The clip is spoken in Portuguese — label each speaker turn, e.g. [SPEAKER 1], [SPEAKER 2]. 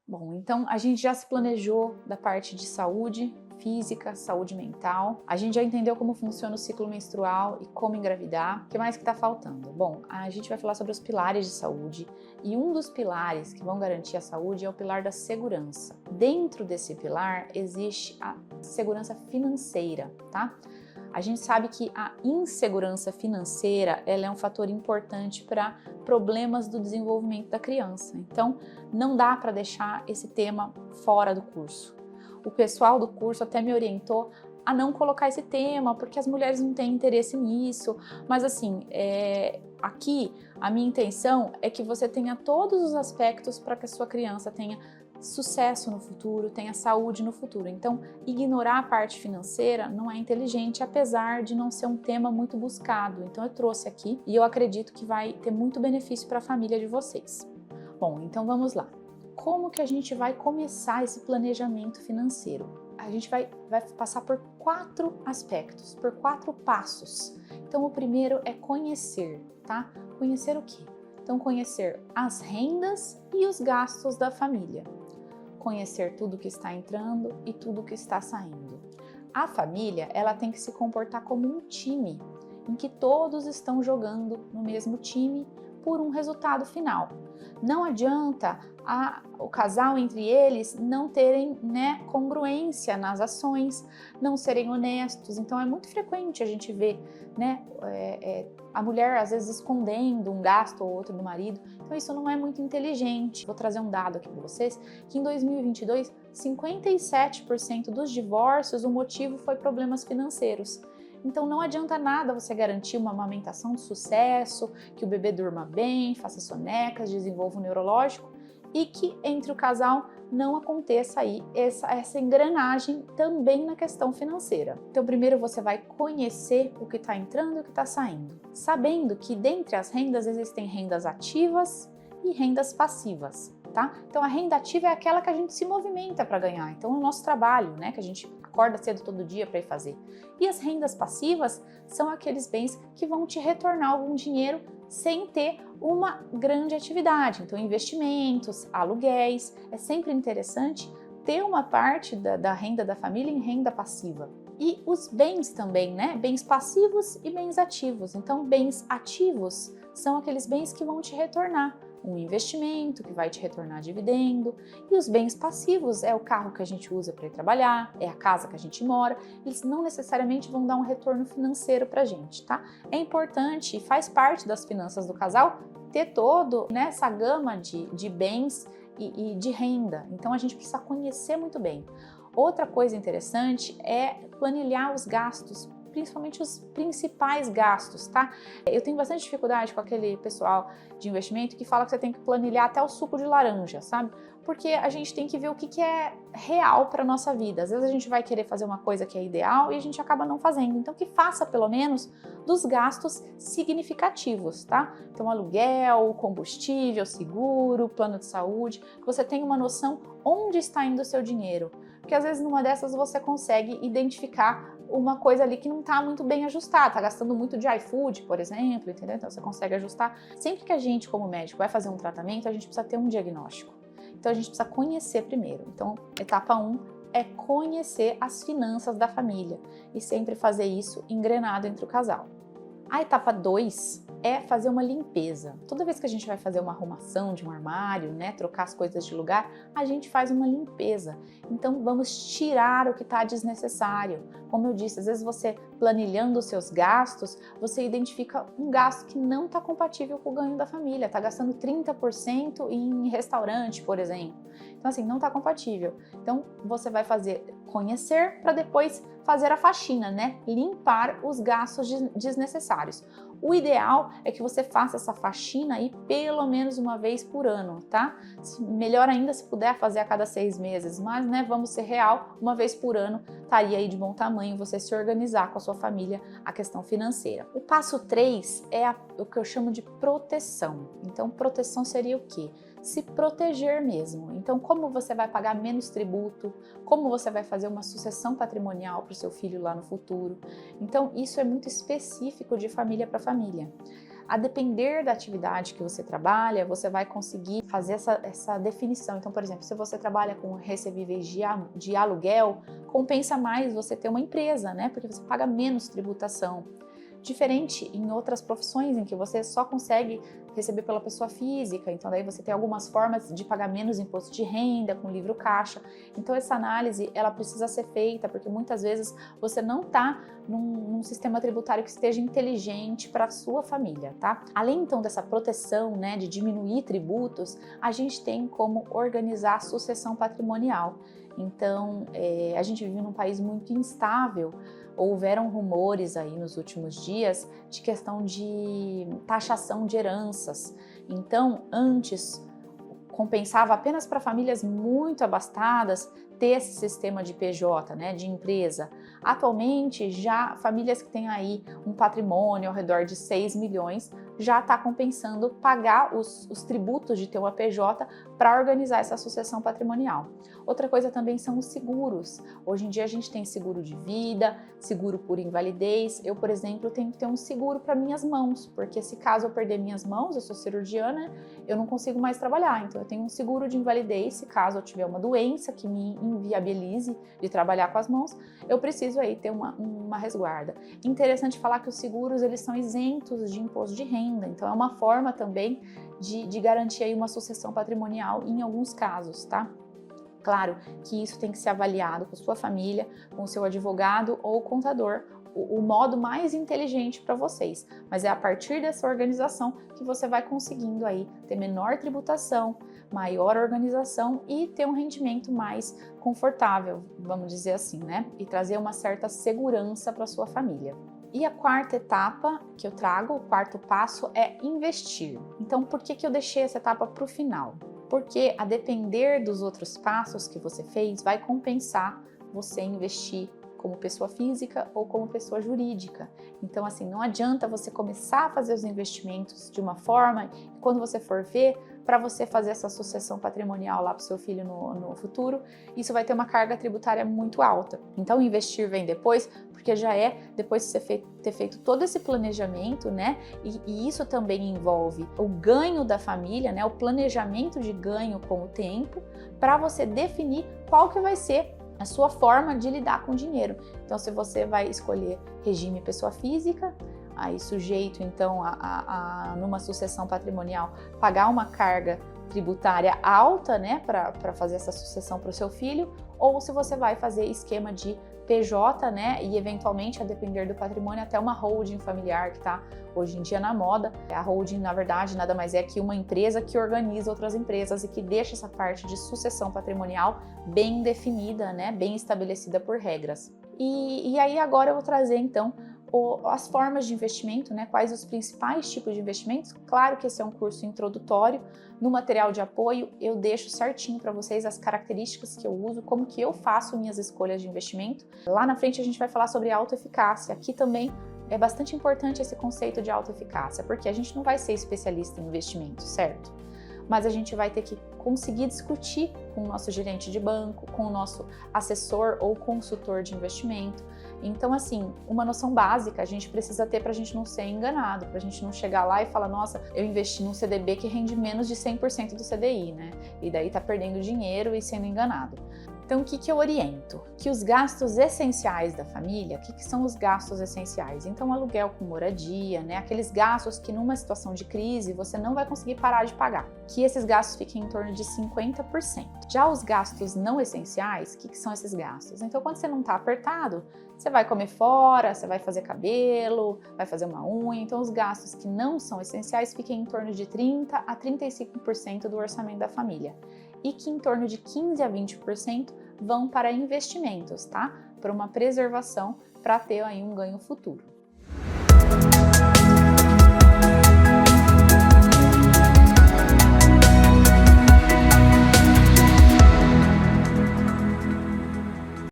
[SPEAKER 1] Bom, então a gente já se planejou da parte de saúde física, saúde mental, a gente já entendeu como funciona o ciclo menstrual e como engravidar. O que mais que tá faltando? Bom, a gente vai falar sobre os pilares de saúde e um dos pilares que vão garantir a saúde é o pilar da segurança. Dentro desse pilar existe a segurança financeira, tá? A gente sabe que a insegurança financeira ela é um fator importante para problemas do desenvolvimento da criança. Então, não dá para deixar esse tema fora do curso. O pessoal do curso até me orientou a não colocar esse tema, porque as mulheres não têm interesse nisso. Mas assim, aqui a minha intenção é que você tenha todos os aspectos para que a sua criança tenha sucesso no futuro, tenha saúde no futuro. Então, ignorar a parte financeira não é inteligente, apesar de não ser um tema muito buscado. Então, eu trouxe aqui e eu acredito que vai ter muito benefício para a família de vocês. Bom, então vamos lá. Como que a gente vai começar esse planejamento financeiro? A gente vai passar por 4 aspectos, por 4 passos. Então, o primeiro é conhecer, tá? Conhecer o quê? Então, conhecer as rendas e os gastos da família. Conhecer tudo que está entrando e tudo que está saindo. A família, ela tem que se comportar como um time, em que todos estão jogando no mesmo time por um resultado final. Não adianta o casal entre eles não terem, congruência nas ações, não serem honestos. Então é muito frequente a gente ver, a mulher às vezes escondendo um gasto ou outro do marido. Então isso não é muito inteligente. Vou trazer um dado aqui para vocês, que em 2022, 57% dos divórcios, o motivo foi problemas financeiros. Então não adianta nada você garantir uma amamentação de sucesso, que o bebê durma bem, faça sonecas, desenvolva o neurológico e que entre o casal não aconteça aí essa engrenagem também na questão financeira. Então primeiro você vai conhecer o que está entrando e o que está saindo, sabendo que dentre as rendas existem rendas ativas e rendas passivas, tá? Então a renda ativa é aquela que a gente se movimenta para ganhar, então é o nosso trabalho, que a gente acorda cedo todo dia para ir fazer. E as rendas passivas são aqueles bens que vão te retornar algum dinheiro sem ter uma grande atividade. Então, investimentos, aluguéis, é sempre interessante ter uma parte da renda da família em renda passiva. E os bens também, Bens passivos e bens ativos. Então, bens ativos são aqueles bens que vão te retornar um investimento que vai te retornar dividendo, e os bens passivos é o carro que a gente usa para ir trabalhar, é a casa que a gente mora, eles não necessariamente vão dar um retorno financeiro para a gente, tá? É importante e faz parte das finanças do casal ter todo essa gama de bens e de renda, então a gente precisa conhecer muito bem. Outra coisa interessante é planilhar os gastos, principalmente os principais gastos, tá? Eu tenho bastante dificuldade com aquele pessoal de investimento que fala que você tem que planilhar até o suco de laranja, sabe? Porque a gente tem que ver o que é real para nossa vida. Às vezes a gente vai querer fazer uma coisa que é ideal e a gente acaba não fazendo. Então que faça pelo menos dos gastos significativos, tá? Então aluguel, combustível, seguro, plano de saúde, que você tenha uma noção onde está indo o seu dinheiro. Porque às vezes numa dessas você consegue identificar uma coisa ali que não está muito bem ajustada, está gastando muito de iFood, por exemplo, entendeu? Então você consegue ajustar. Sempre que a gente, como médico, vai fazer um tratamento, a gente precisa ter um diagnóstico. Então a gente precisa conhecer primeiro. Então, etapa 1 é conhecer as finanças da família e sempre fazer isso engrenado entre o casal. A etapa 2 é fazer uma limpeza. Toda vez que a gente vai fazer uma arrumação de um armário, trocar as coisas de lugar, a gente faz uma limpeza. Então vamos tirar o que está desnecessário. Como eu disse, às vezes você planilhando os seus gastos, você identifica um gasto que não está compatível com o ganho da família. Está gastando 30% em restaurante, por exemplo. Então assim, não está compatível. Então você vai conhecer para depois fazer a faxina, limpar os gastos desnecessários. O ideal é que você faça essa faxina aí pelo menos uma vez por ano, tá? Melhor ainda se puder fazer a cada 6 meses, mas vamos ser real, uma vez por ano estaria aí de bom tamanho você se organizar com a sua família a questão financeira. O passo 3 é o que eu chamo de proteção. Então proteção seria o quê? Se proteger mesmo. Então, como você vai pagar menos tributo, como você vai fazer uma sucessão patrimonial para o seu filho lá no futuro. Então, isso é muito específico de família para família. A depender da atividade que você trabalha, você vai conseguir fazer essa definição. Então, por exemplo, se você trabalha com recebíveis de aluguel, compensa mais você ter uma empresa, né? Porque você paga menos tributação. Diferente em outras profissões em que você só consegue receber pela pessoa física, então daí você tem algumas formas de pagar menos imposto de renda com livro caixa. Então essa análise ela precisa ser feita porque muitas vezes você não está num sistema tributário que esteja inteligente para a sua família, tá? Além então dessa proteção, né, de diminuir tributos, a gente tem como organizar a sucessão patrimonial. Então a gente vive num país muito instável. Houveram rumores aí nos últimos dias de questão de taxação de heranças. Então, antes compensava apenas para famílias muito abastadas ter esse sistema de PJ, né, de empresa. Atualmente, já famílias que têm aí um patrimônio ao redor de 6 milhões já está compensando pagar os tributos de ter uma PJ para organizar essa sucessão patrimonial. Outra coisa também são os seguros. Hoje em dia a gente tem seguro de vida, seguro por invalidez. Eu, por exemplo, tenho que ter um seguro para minhas mãos, porque se caso eu perder minhas mãos, eu sou cirurgiana, eu não consigo mais trabalhar. Então eu tenho um seguro de invalidez, se caso eu tiver uma doença que me inviabilize de trabalhar com as mãos, eu preciso aí ter uma resguarda. Interessante falar que os seguros eles são isentos de imposto de renda, então é uma forma também de garantir aí uma sucessão patrimonial em alguns casos, tá? Claro que isso tem que ser avaliado com sua família, com o seu advogado ou contador, o modo mais inteligente para vocês, mas é a partir dessa organização que você vai conseguindo aí ter menor tributação, maior organização e ter um rendimento mais confortável, vamos dizer assim, né? E trazer uma certa segurança para sua família. E a quarta etapa que eu trago, o quarto passo é investir. Então, por que eu deixei essa etapa para o final? Porque a depender dos outros passos que você fez, vai compensar você investir como pessoa física ou como pessoa jurídica. Então, assim, não adianta você começar a fazer os investimentos de uma forma e quando você for ver, para você fazer essa sucessão patrimonial lá para o seu filho no futuro, isso vai ter uma carga tributária muito alta. Então, investir vem depois, porque já é depois de você ter feito todo esse planejamento, né? E isso também envolve o ganho da família, né? O planejamento de ganho com o tempo, para você definir qual que vai ser a sua forma de lidar com o dinheiro. Então, se você vai escolher regime pessoa física, aí sujeito então numa sucessão patrimonial pagar uma carga tributária alta, né, para fazer essa sucessão para o seu filho, ou se você vai fazer esquema de PJ, né, e eventualmente, a depender do patrimônio, até uma holding familiar que está hoje em dia na moda. A holding, na verdade, nada mais é que uma empresa que organiza outras empresas e que deixa essa parte de sucessão patrimonial bem definida, né, bem estabelecida por regras. E aí agora eu vou trazer então as formas de investimento, né? Quais os principais tipos de investimentos. Claro que esse é um curso introdutório. No material de apoio eu deixo certinho para vocês as características que eu uso, como que eu faço minhas escolhas de investimento. Lá na frente a gente vai falar sobre autoeficácia. Aqui também é bastante importante esse conceito de autoeficácia, porque a gente não vai ser especialista em investimento, certo? Mas a gente vai ter que conseguir discutir com o nosso gerente de banco, com o nosso assessor ou consultor de investimento. Então, assim, uma noção básica a gente precisa ter para a gente não ser enganado, para a gente não chegar lá e falar, nossa, eu investi num CDB que rende menos de 100% do CDI, né? E daí tá perdendo dinheiro e sendo enganado. Então, o que eu oriento? Que os gastos essenciais da família, o que são os gastos essenciais? Então, aluguel com moradia, né? Aqueles gastos que numa situação de crise você não vai conseguir parar de pagar. Que esses gastos fiquem em torno de 50%. Já os gastos não essenciais, o que são esses gastos? Então, quando você não está apertado, você vai comer fora, você vai fazer cabelo, vai fazer uma unha. Então, os gastos que não são essenciais fiquem em torno de 30% a 35% do orçamento da família. E que em torno de 15% a 20% vão para investimentos, tá? Para uma preservação, para ter aí um ganho futuro.